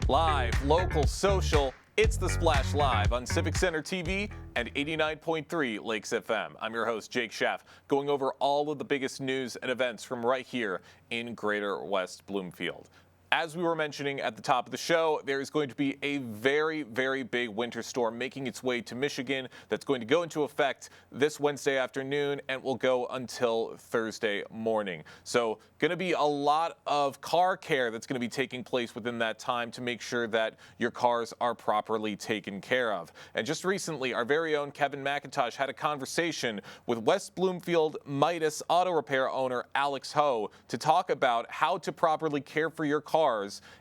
Live, local, social, it's The Splash Live on Civic Center TV and 89.3 Lakes FM. I'm your host, Jake Schaff, going over all of the biggest news and events from right here in Greater West Bloomfield. As we were mentioning at the top of the show, there is going to be a very, very big winter storm making its way to Michigan that's going to go into effect this Wednesday afternoon and will go until Thursday morning. So going to be a lot of car care that's going to be taking place within that time to make sure that your cars are properly taken care of. And just recently, our very own Kevin McIntosh had a conversation with West Bloomfield Midas Auto Repair owner Alex Ho to talk about how to properly care for your cars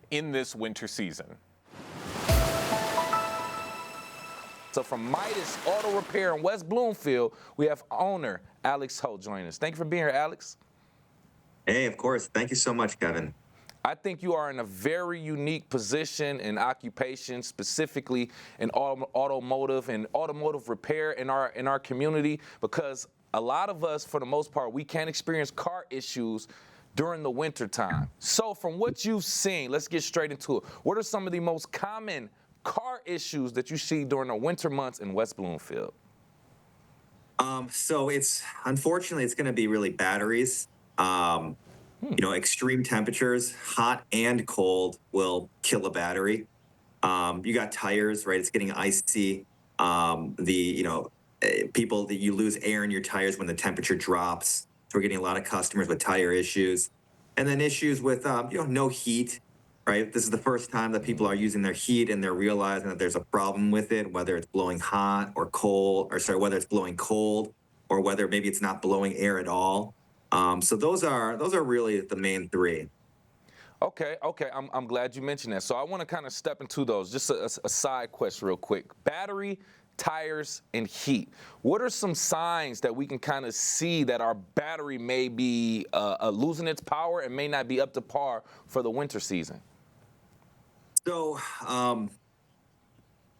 in this winter season. So from Midas Auto Repair in West Bloomfield, we have owner Alex Ho joining us. Thank you for being here, Alex. Hey, of course. Thank you so much, Kevin. I think you are in a very unique position and occupation, specifically in automotive and automotive repair in our community, because a lot of us, for the most part, we can experience car issues during the winter time. So from what you've seen, let's get straight into it. What are some of the most common car issues that you see during the winter months in West Bloomfield? So unfortunately, it's going to be really batteries. Extreme temperatures, hot and cold, will kill a battery. You got tires, right? It's getting icy. People that you lose air in your tires when the temperature drops. So we're getting a lot of customers with tire issues, and then issues with no heat. Right, this is the first time that people are using their heat and they're realizing that there's a problem with it, whether it's blowing hot or cold, whether it's blowing cold, or whether maybe it's not blowing air at all. So those are really the main three. Okay. I'm glad you mentioned that. So I want to kind of step into those. Just a side question real quick. Battery, tires, and heat. What are some signs that we can kind of see that our battery may be losing its power and may not be up to par for the winter season? So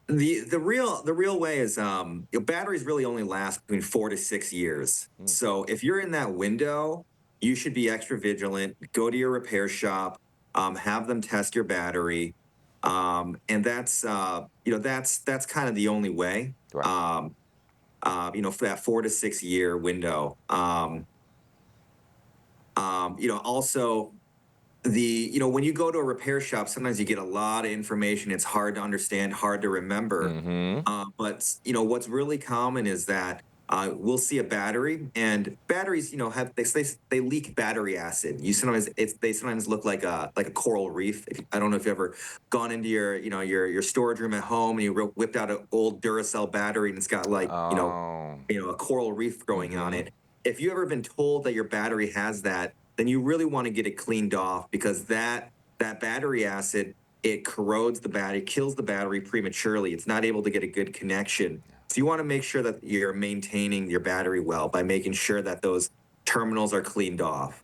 the real way is batteries really only last between 4 to 6 years. So if you're in that window, you should be extra vigilant. Go to your repair shop, have them test your battery, and that's kind of the only way. Right. For that 4 to 6 year window. Also. When you go to a repair shop, sometimes you get a lot of information. It's hard to understand, hard to remember. But what's really common is that we'll see a battery, and batteries, they leak battery acid. They sometimes look like a coral reef. I don't know if you've ever gone into your storage room at home and you whipped out an old Duracell battery and it's got a coral reef growing on it. If you've ever been told that your battery has that, then you really want to get it cleaned off, because that battery acid, it corrodes the battery, kills the battery prematurely. It's not able to get a good connection. So you want to make sure that you're maintaining your battery well by making sure that those terminals are cleaned off.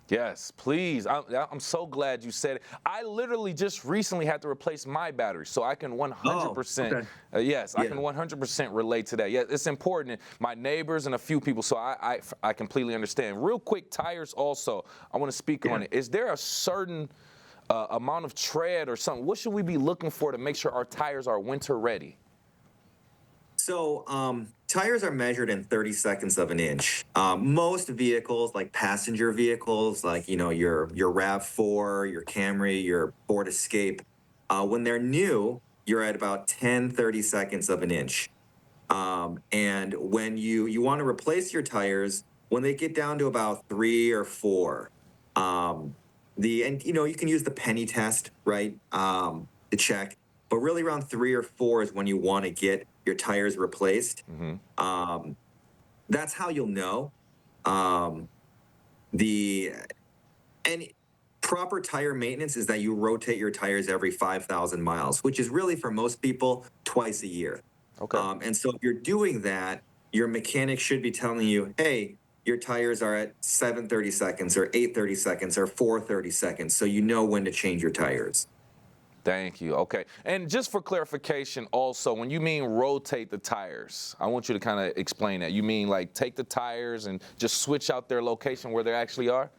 Yes, please. I'm so glad you said it. I literally just recently had to replace my battery, so I can 100%. I can 100% relate to that. Yeah, it's important. My neighbors and a few people, so I completely understand. Real quick, tires also. I want to speak on it. Is there a certain amount of tread or something? What should we be looking for to make sure our tires are winter ready? So tires are measured in 30 seconds of an inch. Most vehicles, like passenger vehicles, like your RAV4, your Camry, your Ford Escape, when they're new, you're at about 30 seconds of an inch. And when you want to replace your tires, when they get down to about 3 or 4, you can use the penny test, right, to check. But really around 3 or 4 is when you want to get your tires replaced. That's how you'll know. Proper tire maintenance is that you rotate your tires every 5,000 miles, which is really for most people twice a year. Okay. And so if you're doing that, your mechanic should be telling you, hey, your tires are at 7:30 seconds or 8:30 seconds or 4:30 seconds, so you know when to change your tires. Thank you. Okay. And just for clarification also, when you mean rotate the tires, I want you to kind of explain that. You mean like take the tires and just switch out their location where they actually are?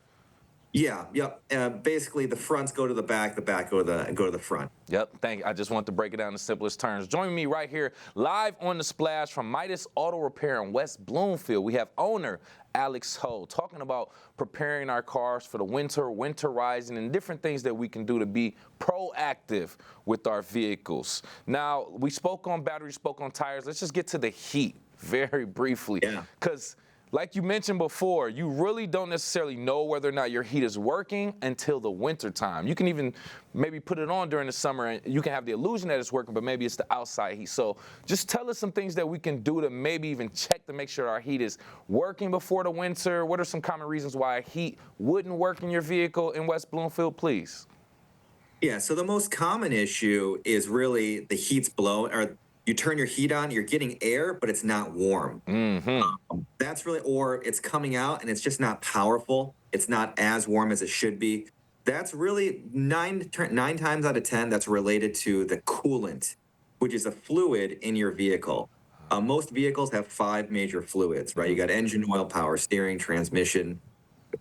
Yeah, yep. Basically, the fronts go to the back go to the front. Yep, thank you. I just want to break it down in simplest terms. Join me right here live on the Splash from Midas Auto Repair in West Bloomfield. We have owner Alex Ho talking about preparing our cars for the winterizing, and different things that we can do to be proactive with our vehicles. Now, we spoke on batteries, spoke on tires. Let's just get to the heat very briefly. Yeah. Because like you mentioned before, you really don't necessarily know whether or not your heat is working until the winter time. You can even maybe put it on during the summer and you can have the illusion that it's working, but maybe it's the outside heat. So just tell us some things that we can do to maybe even check to make sure our heat is working before the winter. What are some common reasons why heat wouldn't work in your vehicle in West Bloomfield, please? Yeah, so the most common issue is really the heat's blowing, or you turn your heat on, you're getting air, but it's not warm. That's really, or it's coming out and it's just not powerful. It's not as warm as it should be. That's really nine times out of 10, that's related to the coolant, which is a fluid in your vehicle. Most vehicles have 5 major fluids, right? You got engine oil, power steering, transmission,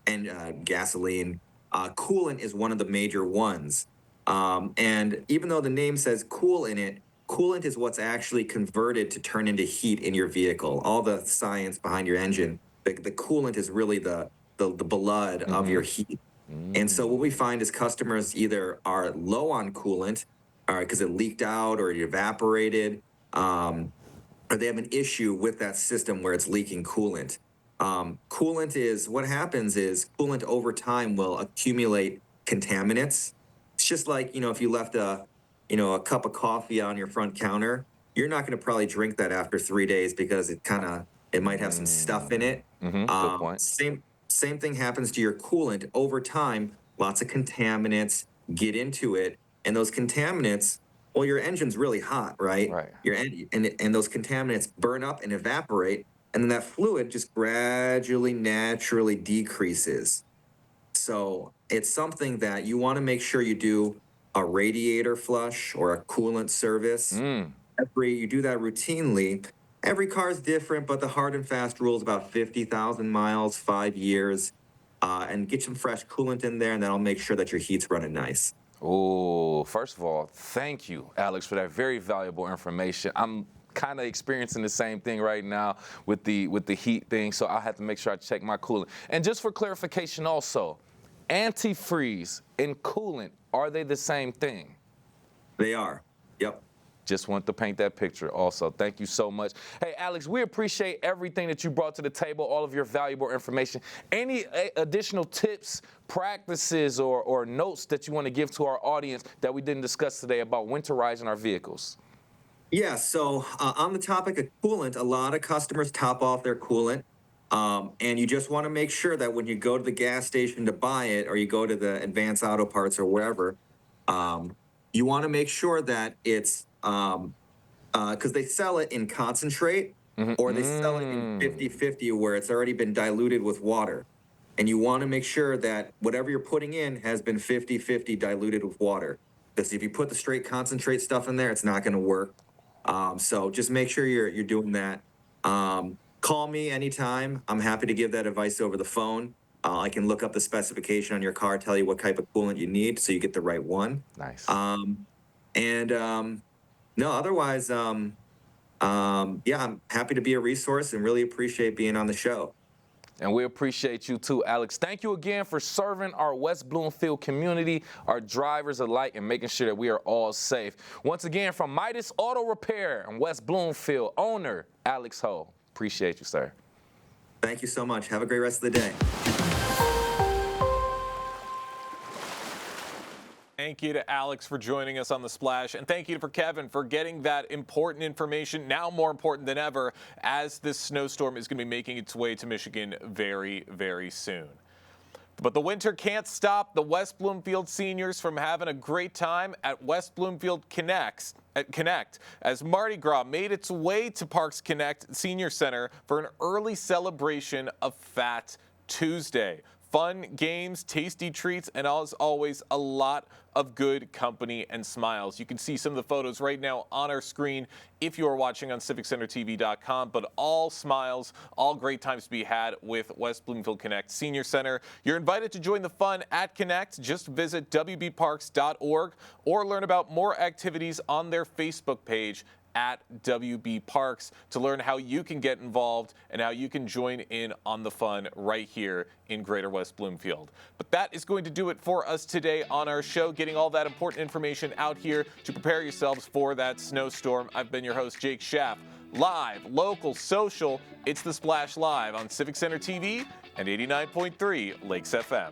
and gasoline. Coolant is one of the major ones. And even though the name says cool in it, coolant is what's actually converted to turn into heat in your vehicle. All the science behind your engine, the coolant is really the blood of your heat. And so what we find is customers either are low on coolant, because it leaked out or it evaporated, or they have an issue with that system where it's leaking coolant. Coolant is, what happens is coolant over time will accumulate contaminants. It's just like, if you left a cup of coffee on your front counter, you're not going to probably drink that after 3 days because it might have some stuff in it. Good point. Same thing happens to your coolant. Over time, lots of contaminants get into it, and those contaminants, well, your engine's really hot, right? Right. And those contaminants burn up and evaporate, and then that fluid just gradually, naturally decreases. So it's something that you want to make sure you do a radiator flush or a coolant service. You do that routinely. Every car is different, but the hard and fast rule is about 50,000 miles, 5 years, and get some fresh coolant in there, and that'll make sure that your heat's running nice. Oh, first of all, thank you, Alex, for that very valuable information. I'm kind of experiencing the same thing right now with the heat thing, so I'll have to make sure I check my coolant. And just for clarification also, antifreeze and coolant, are they the same thing? They are. Yep. Just want to paint that picture also. Thank you so much. Hey, Alex, we appreciate everything that you brought to the table, all of your valuable information. Any additional tips, practices, or notes that you want to give to our audience that we didn't discuss today about winterizing our vehicles? Yeah, so on the topic of coolant, a lot of customers top off their coolant. And you just want to make sure that when you go to the gas station to buy it, or you go to the Advanced Auto Parts or wherever, you want to make sure that it's, because they sell it in concentrate, or they sell it in 50-50 where it's already been diluted with water. And you want to make sure that whatever you're putting in has been 50-50 diluted with water. Because if you put the straight concentrate stuff in there, it's not going to work. So just make sure you're doing that. Call me anytime. I'm happy to give that advice over the phone. I can look up the specification on your car, tell you what type of coolant you need so you get the right one. Nice. No, otherwise, yeah, I'm happy to be a resource and really appreciate being on the show. And we appreciate you too, Alex. Thank you again for serving our West Bloomfield community, our drivers alike, and making sure that we are all safe. Once again, from Midas Auto Repair in West Bloomfield, owner Alex Ho. Appreciate you, sir. Thank you so much. Have a great rest of the day. Thank you to Alex for joining us on The Splash, and thank you for Kevin for getting that important information, now more important than ever, as this snowstorm is going to be making its way to Michigan very, very soon. But the winter can't stop the West Bloomfield seniors from having a great time at West Bloomfield Connect as Mardi Gras made its way to Parks Connect Senior Center for an early celebration of Fat Tuesday. fun games, tasty treats, and as always, a lot of good company and smiles. You can see some of the photos right now on our screen if you are watching on civiccentertv.com, but all smiles, all great times to be had with West Bloomfield Connect Senior Center. You're invited to join the fun at Connect. Just visit wbparks.org or learn about more activities on their Facebook page at WB Parks to learn how you can get involved and how you can join in on the fun right here in Greater West Bloomfield. But that is going to do it for us today on our show, getting all that important information out here to prepare yourselves for that snowstorm. I've been your host, Jake Schaff. Live, local, social, it's The Splash Live on Civic Center TV and 89.3 Lakes FM.